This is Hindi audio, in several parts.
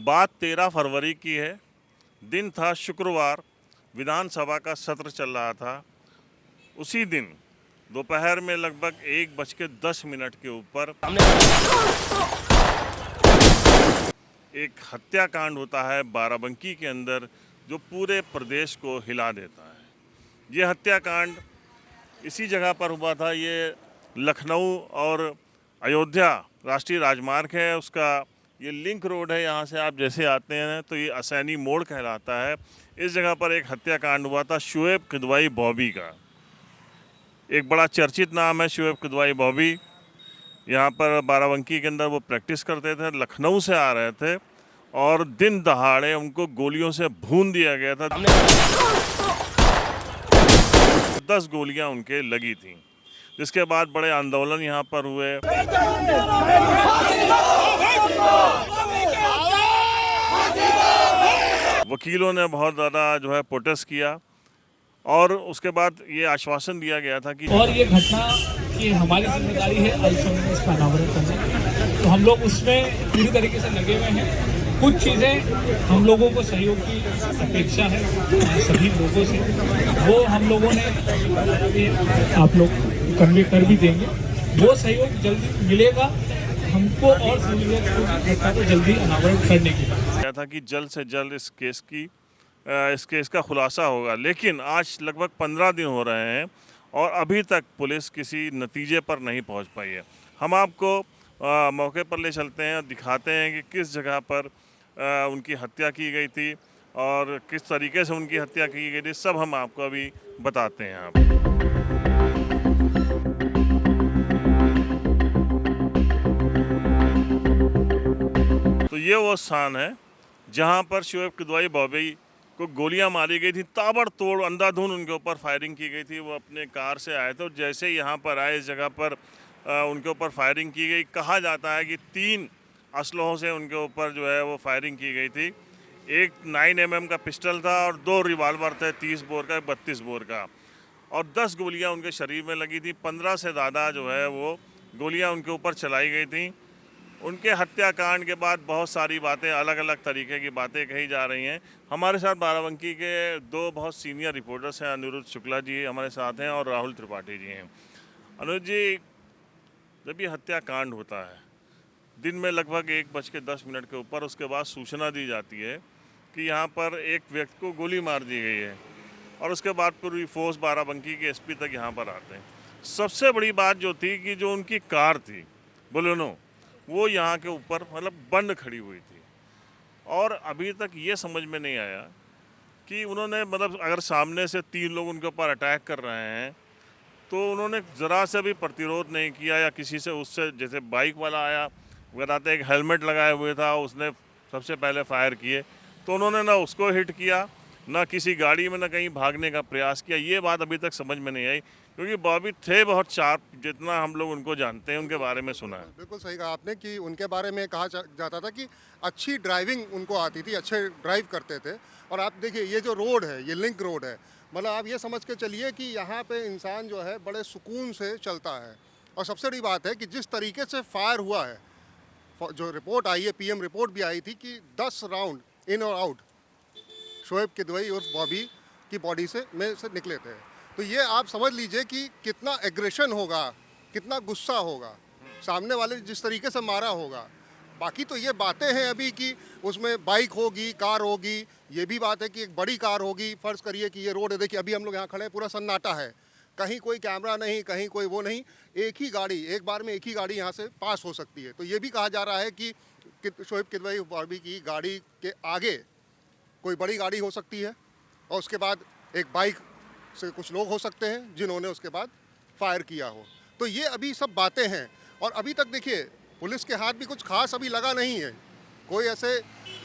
बात 13 फरवरी की है। दिन था शुक्रवार। विधानसभा का सत्र चल रहा था। उसी दिन दोपहर में लगभग 1:10 के ऊपर एक हत्याकांड होता है बाराबंकी के अंदर, जो पूरे प्रदेश को हिला देता है। ये हत्याकांड इसी जगह पर हुआ था। ये लखनऊ और अयोध्या राष्ट्रीय राजमार्ग है, उसका ये लिंक रोड है। यहाँ से आप जैसे आते हैं तो ये असैनी मोड़ कहलाता है। इस जगह पर एक हत्याकांड हुआ था शुएब किदवाई बॉबी का। एक बड़ा चर्चित नाम है शुएब किदवाई बॉबी। यहाँ पर बाराबंकी के अंदर वो प्रैक्टिस करते थे, लखनऊ से आ रहे थे और दिन दहाड़े उनको गोलियों से भून दिया गया था। 10 गोलियां उनके लगी थी, जिसके बाद बड़े आंदोलन यहाँ पर हुए। वकीलों ने बहुत ज़्यादा जो है प्रोटेस्ट किया और उसके बाद ये आश्वासन दिया गया था कि और ये घटना की हमारी जिम्मेदारी है अल्पसमय इसका अनावरण करना। तो हम लोग उसमें पूरी तरीके से लगे हुए हैं। कुछ चीज़ें हम लोगों को सहयोग की अपेक्षा है सभी लोगों से, वो हम लोगों ने आप लोग कन्वे कर भी देंगे। वो सहयोग जल्दी मिलेगा हमको और सहूलियत घटना को जल्दी अनावरण करने की क्या था कि जल्द से जल्द इस केस का खुलासा होगा। लेकिन आज लगभग 15 दिन हो रहे हैं और अभी तक पुलिस किसी नतीजे पर नहीं पहुंच पाई है। हम आपको मौके पर ले चलते हैं और दिखाते हैं कि किस जगह पर उनकी हत्या की गई थी और किस तरीके से उनकी हत्या की गई थी। सब हम आपको अभी बताते हैं। आप तो ये वो स्थान है जहाँ पर शुएब किदवाई बॉबी को गोलियां मारी गई थी। ताबड़तोड़ अंधाधुंध उनके ऊपर फायरिंग की गई थी। वो अपने कार से आए थे और जैसे ही यहाँ पर आए इस जगह पर उनके ऊपर फायरिंग की गई। कहा जाता है कि 3 असलहों से उनके ऊपर जो है वो फायरिंग की गई थी। एक 9mm का पिस्टल था और 2 रिवाल्वर थे, 30 बोर का, 32 बोर का, और 10 गोलियां उनके शरीर में लगी थी। 15 से ज़्यादा जो है वो गोलियां उनके ऊपर चलाई गई थी। उनके हत्याकांड के बाद बहुत सारी बातें, अलग अलग तरीके की बातें कही जा रही हैं। हमारे साथ बाराबंकी के 2 बहुत सीनियर रिपोर्टर्स हैं। अनिरुद्ध शुक्ला जी हमारे साथ हैं और राहुल त्रिपाठी जी हैं। अनुज जी, जब ये हत्याकांड होता है दिन में लगभग 1:10 के ऊपर, उसके बाद सूचना दी जाती है कि यहाँ पर एक व्यक्ति को गोली मार दी गई है और उसके बाद पूरी फोर्स बाराबंकी के एसपी तक यहाँ पर आते हैं। सबसे बड़ी बात जो थी कि जो उनकी कार थी बोलेनो, वो यहाँ के ऊपर मतलब बंद खड़ी हुई थी और अभी तक ये समझ में नहीं आया कि उन्होंने मतलब अगर सामने से 3 लोग उनके ऊपर अटैक कर रहे हैं तो उन्होंने ज़रा से भी प्रतिरोध नहीं किया या किसी से उससे, जैसे बाइक वाला आया बताते एक हेलमेट लगाए हुए था, उसने सबसे पहले फायर किए तो उन्होंने ना उसको हिट किया, ना किसी गाड़ी में, ना कहीं भागने का प्रयास किया। ये बात अभी तक समझ में नहीं आई क्योंकि बॉबी थे बहुत शार्प, जितना हम लोग उनको जानते हैं उनके बारे में सुना है। बिल्कुल सही कहा आपने कि उनके बारे में कहा जाता था कि अच्छी ड्राइविंग उनको आती थी, अच्छे ड्राइव करते थे। और आप देखिए ये जो रोड है, ये लिंक रोड है, मतलब आप ये समझ के चलिए कि यहाँ पे इंसान जो है बड़े सुकून से चलता है। और सबसे बड़ी बात है कि जिस तरीके से फायर हुआ है, जो रिपोर्ट आई है, पीएम रिपोर्ट भी आई थी कि 10 राउंड इन और आउट शुएब किदवाई और बॉबी की बॉडी से निकले थे। तो ये आप समझ लीजिए कि कितना एग्रेशन होगा, कितना गुस्सा होगा, सामने वाले जिस तरीके से मारा होगा। बाकी तो ये बातें हैं अभी कि उसमें बाइक होगी, कार होगी, ये भी बात है कि एक बड़ी कार होगी। फ़र्ज़ करिए कि ये रोड है, देखिए अभी हम लोग यहाँ खड़े हैं, पूरा सन्नाटा है, कहीं कोई कैमरा नहीं, कहीं कोई वो नहीं, एक ही गाड़ी, एक बार में एक ही गाड़ी यहाँ से पास हो सकती है। तो ये भी कहा जा रहा है कि शुएब किदवाई बॉबी की गाड़ी के आगे कोई बड़ी गाड़ी हो सकती है और उसके बाद एक बाइक से कुछ लोग हो सकते हैं जिन्होंने उसके बाद फायर किया हो। तो ये अभी सब बातें हैं और अभी तक देखिए पुलिस के हाथ भी कुछ खास अभी लगा नहीं है। कोई ऐसे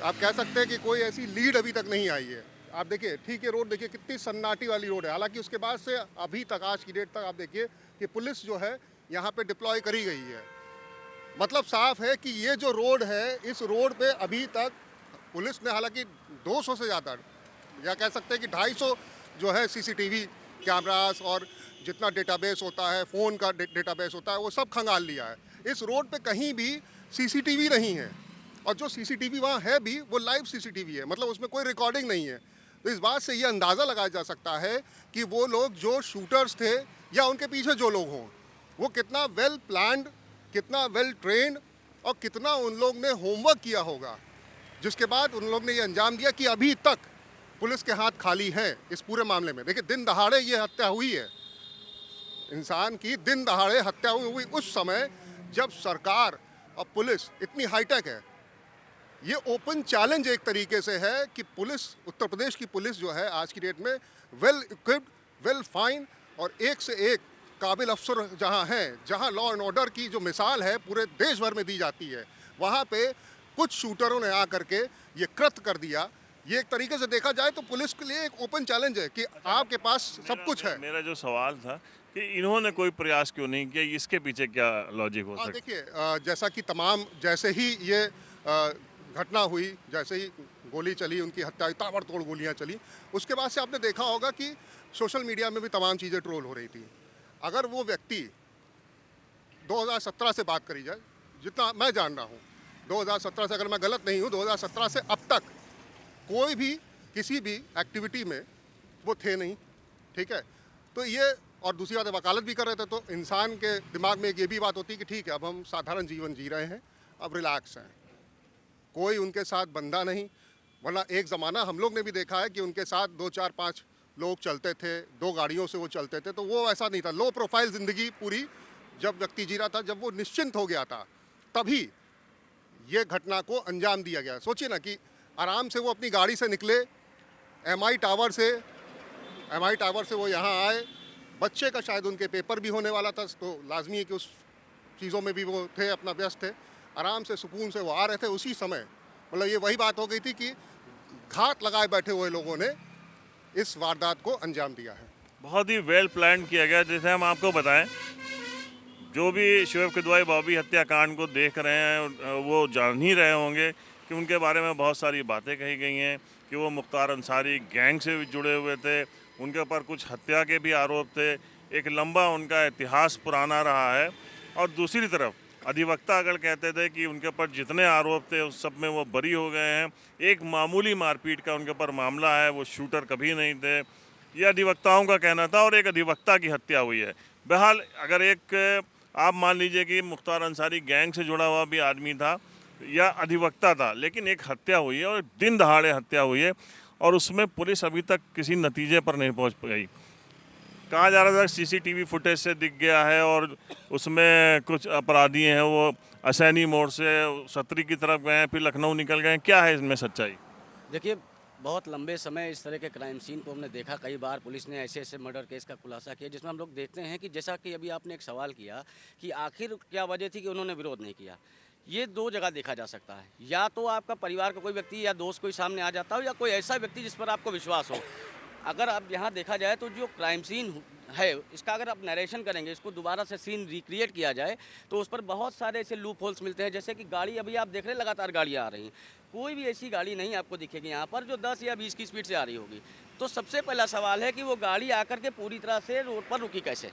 आप कह सकते हैं कि कोई ऐसी लीड अभी तक नहीं आई है। आप देखिए, ठीक है, रोड देखिए कितनी सन्नाटी वाली रोड है। हालांकि उसके बाद से अभी तक, आज की डेट तक आप देखिए कि पुलिस जो है यहाँ पे डिप्लॉय करी गई है। मतलब साफ है कि ये जो रोड है, इस रोड पे अभी तक पुलिस ने हालांकि 200 से ज़्यादा, या कह सकते हैं कि 250 जो है सीसीटीवी कैमरास और जितना डेटाबेस होता है, फ़ोन का डेटाबेस होता है, वो सब खंगाल लिया है। इस रोड पे कहीं भी सीसीटीवी नहीं है। और जो सीसीटीवी वहाँ है भी वो लाइव सीसीटीवी है, मतलब उसमें कोई रिकॉर्डिंग नहीं है। तो इस बात से ये अंदाज़ा लगाया जा सकता है कि वो लोग जो शूटर्स थे या उनके पीछे जो लोग हों, वो कितना वेल प्लान्ड, कितना वेल ट्रेंड और कितना उन लोग ने होमवर्क किया होगा, जिसके बाद उन लोग ने ये अंजाम दिया कि अभी तक पुलिस के हाथ खाली हैं इस पूरे मामले में। देखिए, दिन दहाड़े ये हत्या हुई है, इंसान की दिन दहाड़े हत्या हुई उस समय जब सरकार और पुलिस इतनी हाईटेक है। ये ओपन चैलेंज एक तरीके से है कि पुलिस, उत्तर प्रदेश की पुलिस जो है आज की डेट में वेल इक्विप्ड, वेल फाइन और एक से एक काबिल अफसर जहां हैं, जहां लॉ एंड ऑर्डर की जो मिसाल है पूरे देश भर में दी जाती है, वहां पे कुछ शूटरों ने आकर के ये कृत्य कर दिया। ये एक तरीके से देखा जाए तो पुलिस के लिए एक ओपन चैलेंज है कि आपके पास सब कुछ है। मेरा जो सवाल था कि इन्होंने कोई प्रयास क्यों नहीं किया, इसके पीछे क्या लॉजिक हो सकता है? देखिए, जैसा कि तमाम, जैसे ही ये घटना हुई, जैसे ही गोली चली, उनकी हत्या, ताबड़तोड़ गोलियां चली, उसके बाद से आपने देखा होगा कि सोशल मीडिया में भी तमाम चीज़ें ट्रोल हो रही थी। अगर वो व्यक्ति 2017 से बात करी जाए, जितना मैं जान रहा हूँ, 2017 से, अगर मैं गलत नहीं हूँ, 2017 से अब तक कोई भी किसी भी एक्टिविटी में वो थे नहीं, ठीक है। तो ये, और दूसरी बात, वकालत भी कर रहे थे, तो इंसान के दिमाग में ये भी बात होती है कि ठीक है, अब हम साधारण जीवन जी रहे हैं, अब रिलैक्स हैं, कोई उनके साथ बंधा नहीं। वरना एक ज़माना हम लोग ने भी देखा है कि उनके साथ 2 4 5 लोग चलते थे, 2 गाड़ियों से वो चलते थे, तो वो ऐसा नहीं था। लो प्रोफाइल ज़िंदगी पूरी जब व्यक्ति जी रहा था, जब वो निश्चिंत हो गया था, तभी ये घटना को अंजाम दिया गया। सोचिए ना कि आराम से वो अपनी गाड़ी से निकले, एमआई टावर से वो यहाँ आए, बच्चे का शायद उनके पेपर भी होने वाला था, तो लाजमी है कि उस चीज़ों में भी वो थे, अपना व्यस्त थे, आराम से सुकून से वो आ रहे थे। उसी समय मतलब ये वही बात हो गई थी कि घात लगाए बैठे हुए लोगों ने इस वारदात को अंजाम दिया है। बहुत ही वेल प्लान किया गया। जैसे हम आपको बताएं, जो भी शोएब किदवाई बॉबी हत्याकांड को देख रहे हैं वो जान ही रहे होंगे कि उनके बारे में बहुत सारी बातें कही गई हैं कि वो मुख्तार अंसारी गैंग से भी जुड़े हुए थे, उनके ऊपर कुछ हत्या के भी आरोप थे, एक लंबा उनका इतिहास पुराना रहा है। और दूसरी तरफ अधिवक्ता अगर कहते थे कि उनके ऊपर जितने आरोप थे उस सब में वो बरी हो गए हैं, एक मामूली मारपीट का उनके ऊपर मामला है, वो शूटर कभी नहीं थे, ये अधिवक्ताओं का कहना था, और एक अधिवक्ता की हत्या हुई है। बहरहाल, अगर एक आप मान लीजिए कि मुख्तार अंसारी गैंग से जुड़ा हुआ भी आदमी था या अधिवक्ता था, लेकिन एक हत्या हुई है और दिन दहाड़े हत्या हुई है, और उसमें पुलिस अभी तक किसी नतीजे पर नहीं पहुंच गई। कहा जा रहा था सीसीटीवी फुटेज से दिख गया है और उसमें कुछ अपराधी हैं वो असैनी मोड़ से सत्री की तरफ गए हैं, फिर लखनऊ निकल गए हैं। क्या है इसमें सच्चाई? देखिए, बहुत लंबे समय इस तरह के क्राइम सीन को हमने देखा। कई बार पुलिस ने ऐसे ऐसे मर्डर केस का खुलासा किया जिसमें हम लोग देखते हैं कि जैसा कि अभी आपने एक सवाल किया कि आखिर क्या वजह थी कि उन्होंने विरोध नहीं किया। ये 2 जगह देखा जा सकता है, या तो आपका परिवार का कोई व्यक्ति या दोस्त कोई सामने आ जाता हो, या कोई ऐसा व्यक्ति जिस पर आपको विश्वास हो। अगर आप यहाँ देखा जाए तो जो क्राइम सीन है इसका अगर आप नरेशन करेंगे, इसको दोबारा से सीन रिक्रिएट किया जाए, तो उस पर बहुत सारे ऐसे लूप होल्स मिलते हैं। जैसे कि गाड़ी अभी आप देख रहे हैं, लगातार गाड़ियाँ आ रही हैं, कोई भी ऐसी गाड़ी नहीं आपको दिखेगी यहाँ पर जो 10 या 20 की स्पीड से आ रही होगी। तो सबसे पहला सवाल है कि वो गाड़ी आकर के पूरी तरह से रोड पर रुकी कैसे।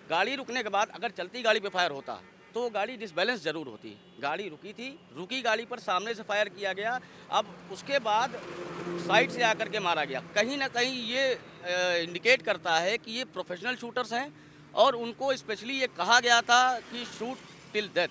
गाड़ी रुकने के बाद अगर चलती गाड़ी पे फायर होता तो वो गाड़ी डिसबैलेंस जरूर होती। गाड़ी रुकी थी, रुकी गाड़ी पर सामने से फायर किया गया, अब उसके बाद साइड से आकर के मारा गया। कहीं ना कहीं ये इंडिकेट करता है कि ये प्रोफेशनल शूटर्स हैं और उनको स्पेशली ये कहा गया था कि शूट टिल डेथ,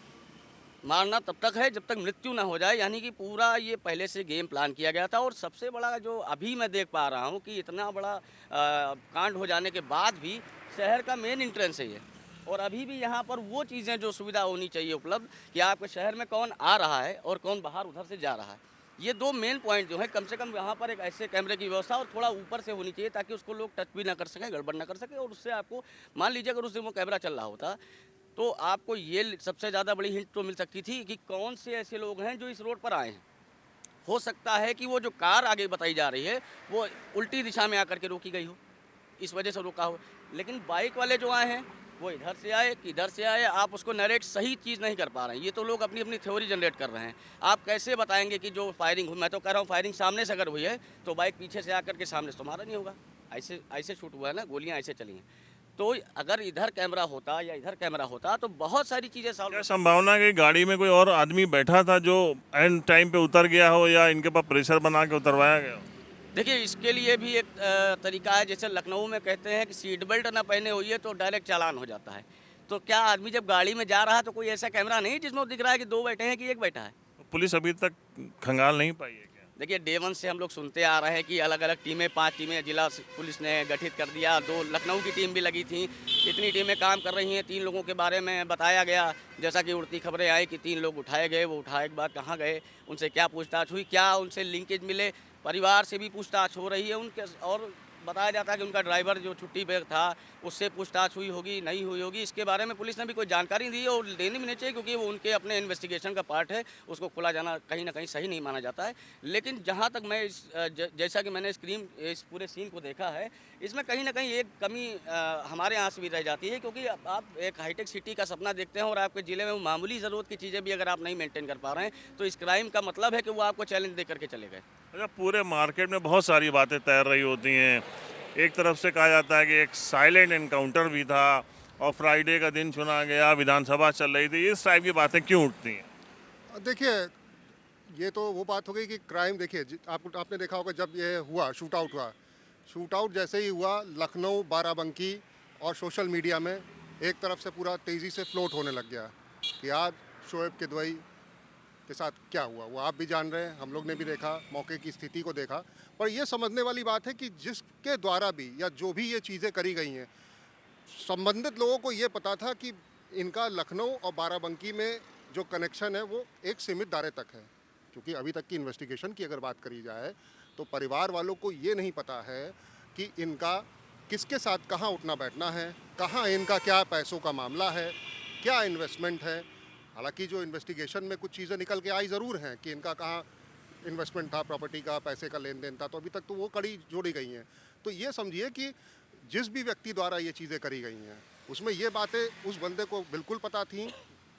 मारना तब तक है जब तक मृत्यु ना हो जाए, यानी कि पूरा ये पहले से गेम प्लान किया गया था। और सबसे बड़ा जो अभी मैं देख पा रहा हूँ कि इतना बड़ा कांड हो जाने के बाद भी शहर का मेन एंट्रेंस है ये, और अभी भी यहाँ पर वो चीज़ें जो सुविधा होनी चाहिए उपलब्ध कि आपके शहर में कौन आ रहा है और कौन बाहर उधर से जा रहा है, ये 2 मेन पॉइंट जो है कम से कम यहाँ पर एक ऐसे कैमरे की व्यवस्था और थोड़ा ऊपर से होनी चाहिए ताकि उसको लोग टच भी ना कर सकें, गड़बड़ ना कर सकें। और उससे आपको मान लीजिए अगर उस दिन वो कैमरा चल रहा होता तो आपको ये सबसे ज़्यादा बड़ी हिंट तो मिल सकती थी कि कौन से ऐसे लोग हैं जो इस रोड पर आए हैं। हो सकता है कि वो जो कार आगे बताई जा रही है वो उल्टी दिशा में आकर के रोकी गई हो, इस वजह से रोका हो, लेकिन बाइक वाले जो आए हैं वो इधर से आए कि इधर से आए, आप उसको नरेट सही चीज़ नहीं कर पा रहे हैं। ये तो लोग अपनी अपनी थ्योरी जनरेट कर रहे हैं। आप कैसे बताएंगे कि जो फायरिंग हुई, मैं तो कह रहा हूँ फायरिंग सामने से अगर हुई है तो बाइक पीछे से आकर के सामने से तो मारा नहीं होगा। ऐसे शूट हुआ है ना, गोलियाँ ऐसे चली हैं। तो अगर इधर कैमरा होता या इधर कैमरा होता तो बहुत सारी चीज़ें सॉल्व। क्या संभावना है कि गाड़ी में कोई और आदमी बैठा था जो एंड टाइम पे उतर गया हो या इनके पास प्रेशर बना के उतरवाया गया हो? देखिए इसके लिए भी एक तरीका है, जैसे लखनऊ में कहते हैं कि सीट बेल्ट ना पहने हुई है तो डायरेक्ट चालान हो जाता है। तो क्या आदमी जब गाड़ी में जा रहा है तो कोई ऐसा कैमरा नहीं जिसमें वो दिख रहा है कि दो बैठे हैं कि एक बैठा है? पुलिस अभी तक खंगाल नहीं पाई है क्या? देखिए डे वन से हम लोग सुनते आ रहे हैं कि अलग अलग टीमें, 5 टीमें जिला पुलिस ने गठित कर दिया, 2 लखनऊ की टीम भी लगी थी। इतनी टीमें काम कर रही हैं। 3 लोगों के बारे में बताया गया, जैसा कि उड़ती खबरें आई कि 3 लोग उठाए गए। वो उठाए के बाद कहाँ गए, उनसे क्या पूछताछ हुई, क्या उनसे लिंकेज मिले, परिवार से भी पूछताछ हो रही है उनके। और बताया जाता है कि उनका ड्राइवर जो छुट्टी पे था उससे पूछताछ हुई होगी, नहीं हुई होगी। इसके बारे में पुलिस ने भी कोई जानकारी दी है और देनी भी नहीं चाहिए, क्योंकि वो उनके अपने इन्वेस्टिगेशन का पार्ट है। उसको खुला जाना कहीं ना कहीं सही नहीं माना जाता है। लेकिन जहाँ तक मैं जैसा कि मैंने इस पूरे सीन को देखा है, इसमें कहीं ना कहीं एक कमी हमारे यहाँ से भी रह जाती है, क्योंकि आप एक हाईटेक सिटी का सपना देखते हैं और आपके ज़िले में वो मामूली ज़रूरत की चीज़ें भी अगर आप नहीं मेंटेन कर पा रहे हैं तो इस क्राइम का मतलब है कि वो आपको चैलेंज दे करके चले गए। अच्छा, पूरे मार्केट में बहुत सारी बातें तैर रही होती हैं। एक तरफ से कहा जाता है कि एक साइलेंट एनकाउंटर भी था और फ्राइडे का दिन चुना गया, विधानसभा चल रही थी। इस टाइप की बातें क्यों उठती हैं? देखिए ये तो वो बात हो गई कि क्राइम, देखिए आपने देखा होगा जब ये हुआ शूट आउट जैसे ही हुआ लखनऊ, बाराबंकी और सोशल मीडिया में एक तरफ से पूरा तेज़ी से फ्लोट होने लग गया कि आज शोएब किदवई के साथ क्या हुआ। वो आप भी जान रहे हैं, हम लोग ने भी देखा, मौके की स्थिति को देखा। पर ये समझने वाली बात है कि जिसके द्वारा भी या जो भी ये चीज़ें करी गई हैं, संबंधित लोगों को ये पता था कि इनका लखनऊ और बाराबंकी में जो कनेक्शन है वो एक सीमित दायरे तक है। क्योंकि अभी तक की इन्वेस्टिगेशन की अगर बात करी जाए तो परिवार वालों को ये नहीं पता है कि इनका किसके साथ कहाँ उठना बैठना है, कहाँ इनका क्या पैसों का मामला है, क्या इन्वेस्टमेंट है। हालांकि जो इन्वेस्टिगेशन में कुछ चीज़ें निकल के आई ज़रूर हैं कि इनका कहाँ इन्वेस्टमेंट था, प्रॉपर्टी का, पैसे का लेन देन था, तो अभी तक तो वो कड़ी जोड़ी गई हैं। तो ये समझिए कि जिस भी व्यक्ति द्वारा ये चीज़ें करी गई हैं उसमें ये बातें उस बंदे को बिल्कुल पता थी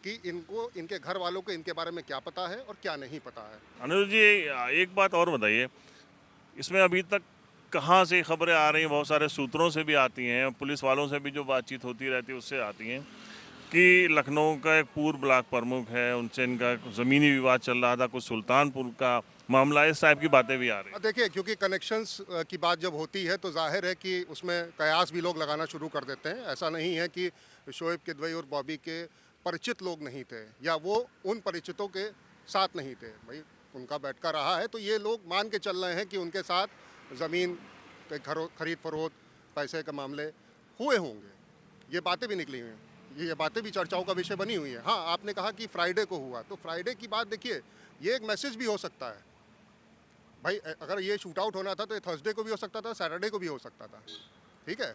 कि इनको, इनके घर वालों को इनके बारे में क्या पता है और क्या नहीं पता है। अनुज जी, एक बात और बताइए, इसमें अभी तक कहाँ से खबरें आ रही हैं? बहुत सारे सूत्रों से भी आती हैं, पुलिस वालों से भी जो बातचीत होती रहती है उससे आती हैं कि लखनऊ का एक पूर्व ब्लॉक प्रमुख है, उनसे इनका ज़मीनी विवाद चल रहा था, कुछ सुल्तानपुर का मामला, इस टाइप की बातें भी आ रही हैं। देखिए क्योंकि कनेक्शंस की बात जब होती है तो जाहिर है कि उसमें कयास भी लोग लगाना शुरू कर देते हैं। ऐसा नहीं है कि शोएब किदवई और बॉबी के परिचित लोग नहीं थे या वो उन परिचितों के साथ नहीं थे। भाई उनका बैठका रहा है तो ये लोग मान के चल रहे हैं कि उनके साथ ज़मीन के खरीद फरोख्त, पैसे के मामले हुए होंगे। ये बातें भी निकली हुई हैं, ये बातें भी चर्चाओं का विषय बनी हुई है। हाँ, आपने कहा कि फ्राइडे को हुआ, तो फ्राइडे की बात देखिए, ये एक मैसेज भी हो सकता है। भाई अगर ये शूट आउट होना था तो ये थर्सडे को भी हो सकता था, सैटरडे को भी हो सकता था। ठीक है,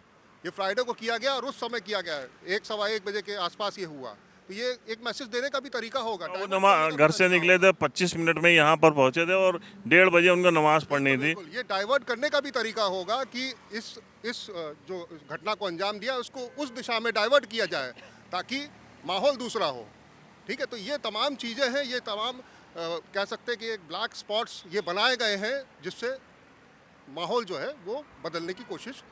ये फ्राइडे को किया गया और उस समय किया गया, 1 सवा 1 बजे के आसपास ये हुआ। तो ये एक मैसेज देने का भी तरीका होगा। वो घर से निकले थे, 25 मिनट में यहाँ पर पहुँचे थे और 1:30 बजे उनको नमाज पढ़नी थी। ये डाइवर्ट करने का भी तरीका होगा कि इस जो घटना को अंजाम दिया उसको उस दिशा में डाइवर्ट किया जाए ताकि माहौल दूसरा हो। ठीक है, तो ये तमाम चीज़ें हैं, ये तमाम कह सकते हैं कि एक ब्लैक स्पॉट्स ये बनाए गए हैं जिससे माहौल जो है वो बदलने की कोशिश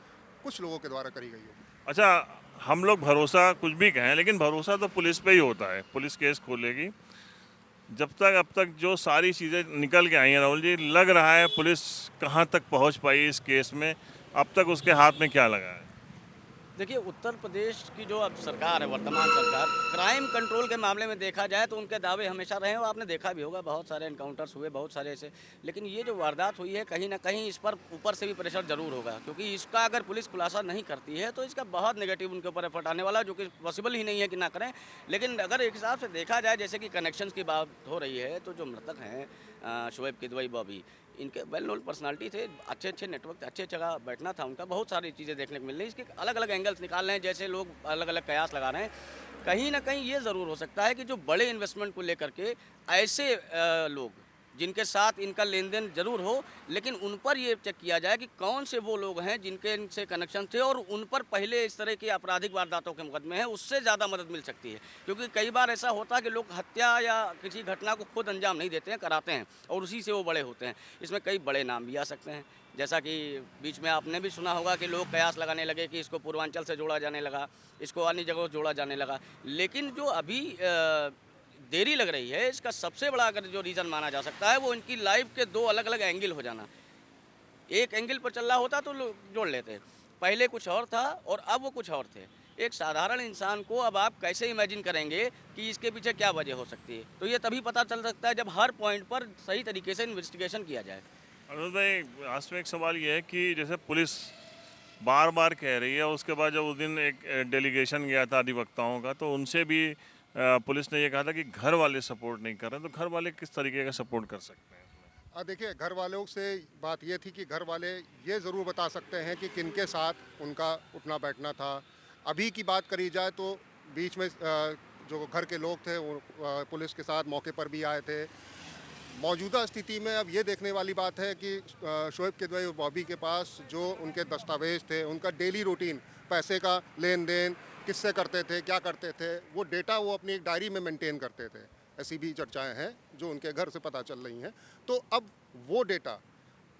कुछ लोगों के द्वारा करी गई है। अच्छा, हम लोग भरोसा कुछ भी कहें लेकिन भरोसा तो पुलिस पे ही होता है। पुलिस केस खोलेगी, जब तक अब तक जो सारी चीज़ें निकल के आई हैं राहुल जी, लग रहा है पुलिस कहाँ तक पहुँच पाई इस केस में, अब तक उसके हाथ में क्या लगा है? देखिए उत्तर प्रदेश की जो अब सरकार है, वर्तमान सरकार, क्राइम कंट्रोल के मामले में देखा जाए तो उनके दावे हमेशा रहे हैं और आपने देखा भी होगा, बहुत सारे एनकाउंटर्स हुए, बहुत सारे ऐसे। लेकिन ये जो वारदात हुई है कहीं ना कहीं इस पर ऊपर से भी प्रेशर जरूर होगा, क्योंकि इसका अगर पुलिस खुलासा नहीं करती है तो इसका बहुत नेगेटिव उनके ऊपर एफर्ट आने वाला, जो कि पॉसिबल ही नहीं है कि ना करें। लेकिन अगर एक हिसाब से देखा जाए, जैसे कि कनेक्शंस की बात हो रही है, तो जो मृतक हैं शोएब किदवई, बॉबी, इनके वेल नोन पर्सनालिटी थे, अच्छे नेटवर्क थे, अच्छे जगह बैठना था उनका, बहुत सारी चीज़ें देखने को मिल रही हैं। इसके अलग अलग एंगल्स निकाल रहे हैं, जैसे लोग अलग अलग कयास लगा रहे हैं। कहीं ना कहीं ये ज़रूर हो सकता है कि जो बड़े इन्वेस्टमेंट को लेकर के ऐसे लोग जिनके साथ इनका लेन देन जरूर हो, लेकिन उन पर ये चेक किया जाए कि कौन से वो लोग हैं जिनके इनसे कनेक्शन थे और उन पर पहले इस तरह की आपराधिक वारदातों के मुकदमे हैं, उससे ज़्यादा मदद मिल सकती है। क्योंकि कई बार ऐसा होता है कि लोग हत्या या किसी घटना को खुद अंजाम नहीं देते हैं, कराते हैं और उसी से वो बड़े होते हैं। इसमें कई बड़े नाम भी आ सकते हैं, जैसा कि बीच में आपने भी सुना होगा कि लोग कयास लगाने लगे कि इसको पूर्वांचल से जोड़ा जाने लगा, इसको अन्य जगहों से जोड़ा जाने लगा। लेकिन जो अभी देरी लग रही है, इसका सबसे बड़ा अगर जो रीज़न माना जा सकता है वो इनकी लाइफ के दो अलग अलग एंगल हो जाना। एक एंगल पर चल रहा होता तो लोग जोड़ लेते, पहले कुछ और था और अब वो कुछ और थे। एक साधारण इंसान को अब आप कैसे इमेजिन करेंगे कि इसके पीछे क्या वजह हो सकती है? तो ये तभी पता चल सकता है जब हर पॉइंट पर सही तरीके से इन्वेस्टिगेशन किया जाए। अनुज भाई, लास्ट में एक सवाल ये है कि जैसे पुलिस बार बार कह रही है, उसके बाद जब उस दिन एक डेलीगेशन गया था अधिवक्ताओं का, तो उनसे भी पुलिस ने ये कहा था कि घर वाले सपोर्ट नहीं कर रहे, तो घर वाले किस तरीके का सपोर्ट कर सकते हैं? देखिए, घर वालों से बात ये थी कि घर वाले ये ज़रूर बता सकते हैं कि किनके साथ उनका उठना बैठना था। अभी की बात करी जाए तो बीच में जो घर के लोग थे वो पुलिस के साथ मौके पर भी आए थे। मौजूदा स्थिति में अब ये देखने वाली बात है कि शोएब किदवई और बॉबी के पास जो उनके दस्तावेज थे, उनका डेली रूटीन, पैसे का लेन देन किससे करते थे, क्या करते थे, वो डेटा वो अपनी एक डायरी में मेंटेन करते थे। ऐसी भी चर्चाएं हैं जो उनके घर से पता चल रही हैं। तो अब वो डेटा,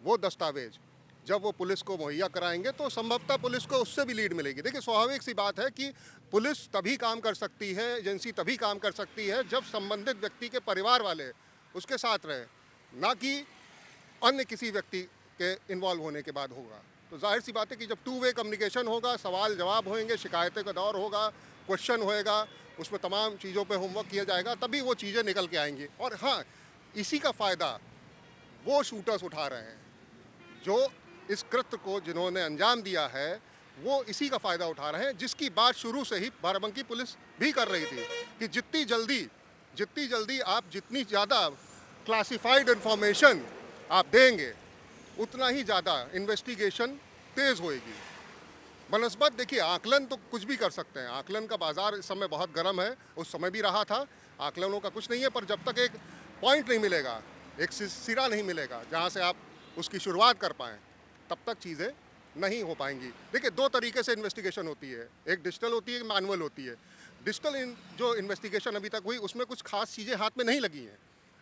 वो दस्तावेज जब वो पुलिस को मुहैया कराएंगे तो संभवतः पुलिस को उससे भी लीड मिलेगी। देखिए, स्वाभाविक सी बात है कि पुलिस तभी काम कर सकती है, एजेंसी तभी काम कर सकती है जब संबंधित व्यक्ति के परिवार वाले उसके साथ रहे, ना कि अन्य किसी व्यक्ति के इन्वॉल्व होने के बाद होगा। तो जाहिर सी बात है कि जब टू वे कम्युनिकेशन होगा, सवाल जवाब होंगे, शिकायतें का दौर होगा, क्वेश्चन होएगा, उसमें तमाम चीज़ों पे होमवर्क किया जाएगा, तभी वो चीज़ें निकल के आएंगी। और हाँ, इसी का फ़ायदा वो शूटर्स उठा रहे हैं जो इस कृत्य को जिन्होंने अंजाम दिया है, वो इसी का फ़ायदा उठा रहे हैं, जिसकी बात शुरू से ही बाराबंकी पुलिस भी कर रही थी कि जितनी जल्दी आप जितनी ज़्यादा क्लासिफाइड इंफॉर्मेशन आप देंगे, उतना ही ज़्यादा इन्वेस्टिगेशन तेज़ होएगी। बनस्बत देखिए, आकलन तो कुछ भी कर सकते हैं, आकलन का बाज़ार इस समय बहुत गर्म है, उस समय भी रहा था। आकलनों का कुछ नहीं है, पर जब तक एक पॉइंट नहीं मिलेगा, एक सिरा नहीं मिलेगा जहाँ से आप उसकी शुरुआत कर पाएँ, तब तक चीज़ें नहीं हो पाएंगी। देखिए, दो तरीके से इन्वेस्टिगेशन होती है, एक डिजिटल होती है, एक मैनुअल होती है। डिजिटल जो इन्वेस्टिगेशन अभी तक हुई उसमें कुछ खास चीज़ें हाथ में नहीं लगी हैं।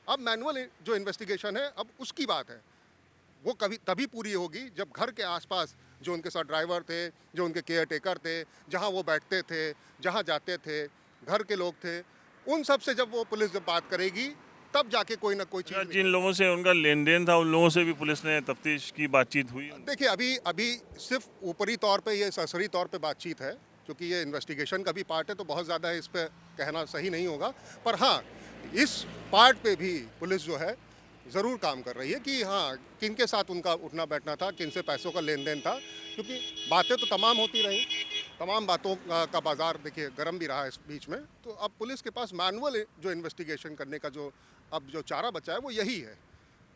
अब मैनुअल जो इन्वेस्टिगेशन है, अब उसकी बात है, वो तभी पूरी होगी जब घर के आसपास जो उनके साथ ड्राइवर थे, जो उनके केयर टेकर थे, जहाँ वो बैठते थे, जहाँ जाते थे, घर के लोग थे, उन सब से जब वो पुलिस जब बात करेगी तब जाके कोई ना कोई चीज़। जिन लोगों से उनका लेन देन था, उन लोगों से भी पुलिस ने तफ्तीश की, बातचीत हुई? देखिए, अभी सिर्फ ऊपरी तौर पे, ये सरसरी तौर पे बातचीत है, क्योंकि ये इन्वेस्टिगेशन का भी पार्ट है, तो बहुत ज़्यादा इस पर कहना सही नहीं होगा। पर हाँ, इस पार्ट पे भी पुलिस जो है ज़रूर काम कर रही है कि हाँ, किनके साथ उनका उठना बैठना था, किन से पैसों का लेन देन था, क्योंकि बातें तो तमाम होती रही, तमाम बातों का बाज़ार देखिए गर्म भी रहा इस बीच में। तो अब पुलिस के पास मैनुअल जो इन्वेस्टिगेशन करने का जो चारा बचा है वो यही है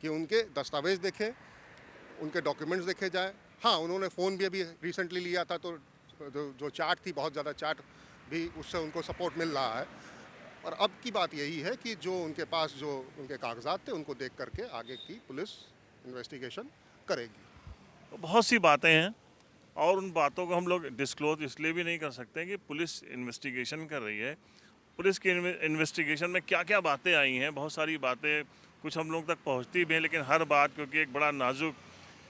कि उनके दस्तावेज देखें, उनके डॉक्यूमेंट्स देखे जाएँ। हाँ, उन्होंने फ़ोन भी अभी रिसेंटली लिया था, तो जो चार्ट थी, बहुत ज़्यादा चार्ट भी, उससे उनको सपोर्ट मिल रहा है। और अब की बात यही है कि जो उनके पास जो उनके कागजात थे, उनको देख करके आगे की पुलिस इन्वेस्टिगेशन करेगी। तो बहुत सी बातें हैं और उन बातों को हम लोग डिस्क्लोज इसलिए भी नहीं कर सकते कि पुलिस इन्वेस्टिगेशन कर रही है। पुलिस की इन्वेस्टिगेशन में क्या क्या बातें आई हैं, बहुत सारी बातें कुछ हम लोग तक पहुंचती भी हैं, लेकिन हर बात, क्योंकि एक बड़ा नाजुक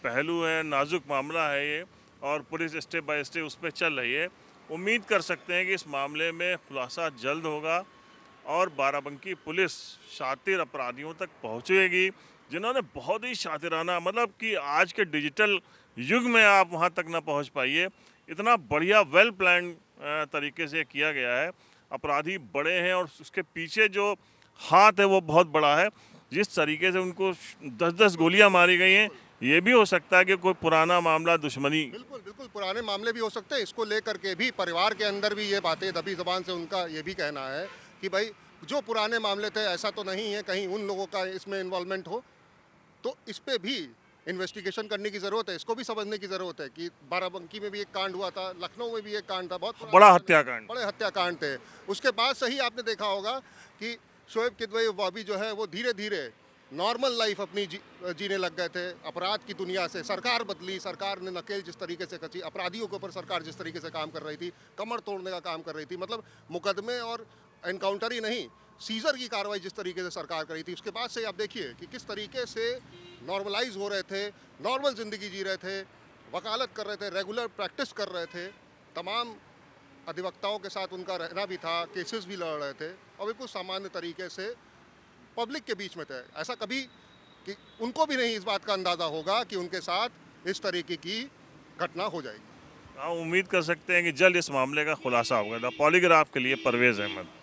पहलू है, नाजुक मामला है ये, और पुलिस स्टेप बाय स्टेप उस पर चल रही है। उम्मीद कर सकते हैं कि इस मामले में खुलासा जल्द होगा और बाराबंकी पुलिस शातिर अपराधियों तक पहुंचेगी, जिन्होंने बहुत ही शातिराना, मतलब कि आज के डिजिटल युग में आप वहां तक ना पहुंच पाइए, इतना बढ़िया वेल प्लान तरीके से किया गया है। अपराधी बड़े हैं और उसके पीछे जो हाथ है वो बहुत बड़ा है। जिस तरीके से उनको 10-10 गोलियां मारी गई हैं, ये भी हो सकता है कि कोई पुराना मामला, दुश्मनी। बिल्कुल पुराने मामले भी हो सकते हैं। इसको लेकर के भी परिवार के अंदर भी ये बातें दबी ज़बान से उनका ये भी कहना है कि भाई, जो पुराने मामले थे, ऐसा तो नहीं है कहीं उन लोगों का इसमें इन्वॉल्वमेंट हो। तो इस पे भी इन्वेस्टिगेशन करने की ज़रूरत है, इसको भी समझने की ज़रूरत है कि बाराबंकी में भी एक कांड हुआ था, लखनऊ में भी एक कांड था, बहुत बड़ा हत्याकांड, बड़े हत्याकांड थे। उसके बाद से ही आपने देखा होगा कि शोएब किदवई और बॉबी जो है वो धीरे धीरे नॉर्मल लाइफ अपनी जीने लग गए थे। अपराध की दुनिया से सरकार बदली, सरकार ने नकेल जिस तरीके से कसी, अपराधियों के ऊपर सरकार जिस तरीके से काम कर रही थी, कमर तोड़ने का काम कर रही थी, मतलब मुकदमे और एनकाउंटर ही नहीं, सीजर की कार्रवाई जिस तरीके से सरकार करी थी, उसके बाद से आप देखिए कि किस तरीके से नॉर्मलाइज हो रहे थे, नॉर्मल ज़िंदगी जी रहे थे, वकालत कर रहे थे, रेगुलर प्रैक्टिस कर रहे थे, तमाम अधिवक्ताओं के साथ उनका रहना भी था, केसेस भी लड़ रहे थे और बिल्कुल सामान्य तरीके से पब्लिक के बीच में थे। ऐसा कभी कि उनको भी नहीं इस बात का अंदाज़ा होगा कि उनके साथ इस तरीके की घटना हो जाएगी। हाँ, उम्मीद कर सकते हैं कि जल्द इस मामले का खुलासा होगा। द पॉलीग्राफ के लिए परवेज़ अहमद।